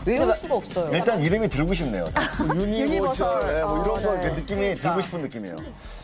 외울 수가 없어요. 일단 이름이 들고 싶네요. 유니버셜 뭐 이런 거 느낌이 들고 싶은 느낌이에요.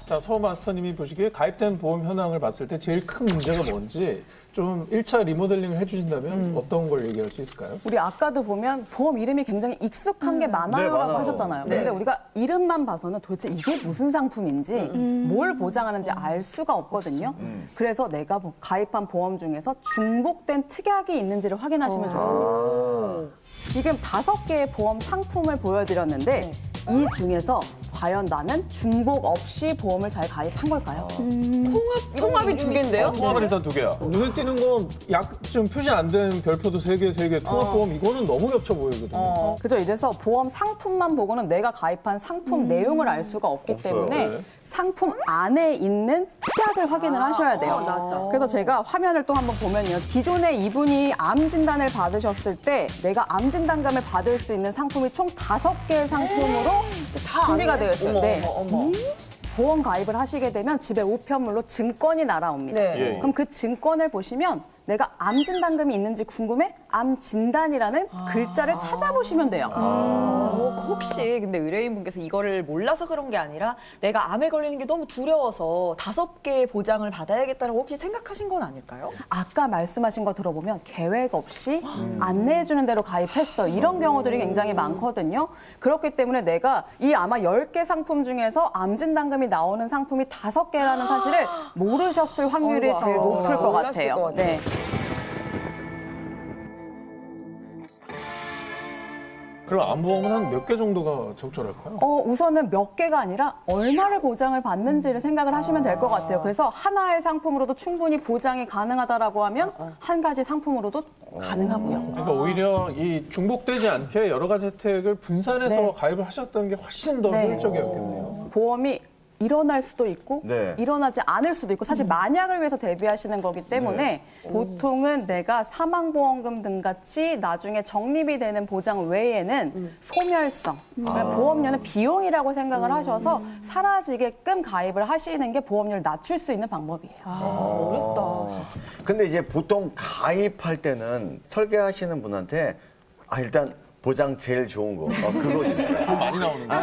자, 서 마스터님이 보시기에 가입된 보험 현황을 봤을 때 제일 큰 문제가 뭔지 좀 1차 리모델링을 해주신다면 어떤 걸 얘기할 수 있을까요? 우리 아까도 보면 보험 이름이 굉장히 익숙한 게 많아요라고 네, 많아요. 하셨잖아요. 근데 우리가 이름만 봐서는 도대체 이게 무슨 상품인지 뭘 보장하는지 알 수가 없거든요. 그래서 내가 가입한 보험 중에서 중복된 특약이 있는지를 확인하시면 좋습니다. 지금 5개의 보험 상품을 보여드렸는데 이 중에서 과연 나는 중복 없이 보험을 잘 가입한 걸까요? 통합이 2개인데요? 통합은 일단 2개야. 눈에 띄는 건 좀 표시 안 된 별표도 3개, 통합보험 이거는 너무 겹쳐 보이거든요. 그죠. 이래서 보험 상품만 보고는 내가 가입한 상품 내용을 알 수가 없기 없어요. 때문에 네. 상품 안에 있는 특약을 확인을 하셔야 돼요. 그래서 제가 화면을 또 한번 보면요. 기존에 이분이 암 진단을 받으셨을 때 내가 암 진단금을 받을 수 있는 상품이 총 5개의 상품으로 준비가 되어 있어요. 네. 보험 가입을 하시게 되면 집에 우편물로 증권이 날아옵니다. 네. 예. 그럼 그 증권을 보시면 내가 암 진단금이 있는지 궁금해? 암 진단이라는 글자를 찾아보시면 돼요. 혹시 근데 의뢰인분께서 이거를 몰라서 그런 게 아니라 내가 암에 걸리는 게 너무 두려워서 5개의 보장을 받아야겠다라고 혹시 생각하신 건 아닐까요? 아까 말씀하신 거 들어보면 계획 없이 안내해주는 대로 가입했어. 이런 경우들이 굉장히 많거든요. 그렇기 때문에 내가 이 아마 10개 상품 중에서 암 진단금이 나오는 상품이 5개라는 사실을 모르셨을 확률이 제일 높을 것 같아요. 네. 그럼 암보험은 한 몇 개 정도가 적절할까요? 우선은 몇 개가 아니라 얼마를 보장을 받는지를 생각을 하시면 될 것 같아요. 그래서 하나의 상품으로도 충분히 보장이 가능하다라고 하면 한 가지 상품으로도 가능하고요. 그러니까 오히려 이 중복되지 않게 여러 가지 혜택을 분산해서 네. 가입을 하셨던 게 훨씬 더 네. 효율적이었겠네요. 보험이 일어날 수도 있고 네. 일어나지 않을 수도 있고 사실 만약을 위해서 대비하시는 거기 때문에 보통은 내가 사망보험금 등 같이 나중에 적립이 되는 보장 외에는 소멸성, 그러니까 보험료는 비용이라고 생각을 하셔서 사라지게끔 가입을 하시는 게 보험료를 낮출 수 있는 방법이에요. 어렵다. 진짜. 근데 이제 보통 가입할 때는 설계하시는 분한테 일단 보장 제일 좋은 거 그거 주세요. 돈 많이 나오는데.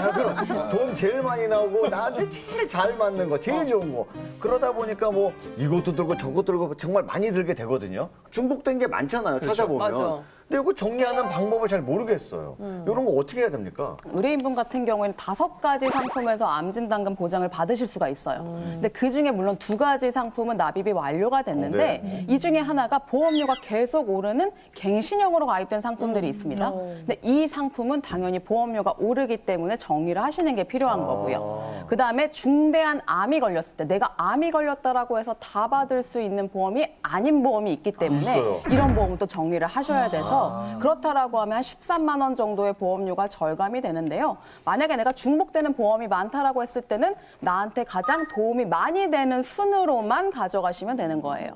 그럼 돈 제일 많이 나오고 나한테 제일 잘 맞는 거, 제일 좋은 거. 그러다 보니까 뭐 이것도 들고 저것도 들고 정말 많이 들게 되거든요. 중복된 게 많잖아요. 찾아보면. 맞아. 근데 이거 정리하는 방법을 잘 모르겠어요. 이런 거 어떻게 해야 됩니까? 의뢰인분 같은 경우에는 5가지 상품에서 암 진단금 보장을 받으실 수가 있어요. 근데 그 중에 물론 2가지 상품은 납입이 완료가 됐는데 이 중에 하나가 보험료가 계속 오르는 갱신형으로 가입된 상품들이 있습니다. 근데 이 상품은 당연히 보험료가 오르기 때문에 정리를 하시는 게 필요한 거고요. 그다음에 중대한 암이 걸렸을 때 내가 암이 걸렸다라고 해서 다 받을 수 있는 보험이 아닌 보험이 있기 때문에 있어요. 이런 보험도 정리를 하셔야 돼서 그렇다라고 하면 한 13만 원 정도의 보험료가 절감이 되는데요. 만약에 내가 중복되는 보험이 많다라고 했을 때는 나한테 가장 도움이 많이 되는 순으로만 가져가시면 되는 거예요.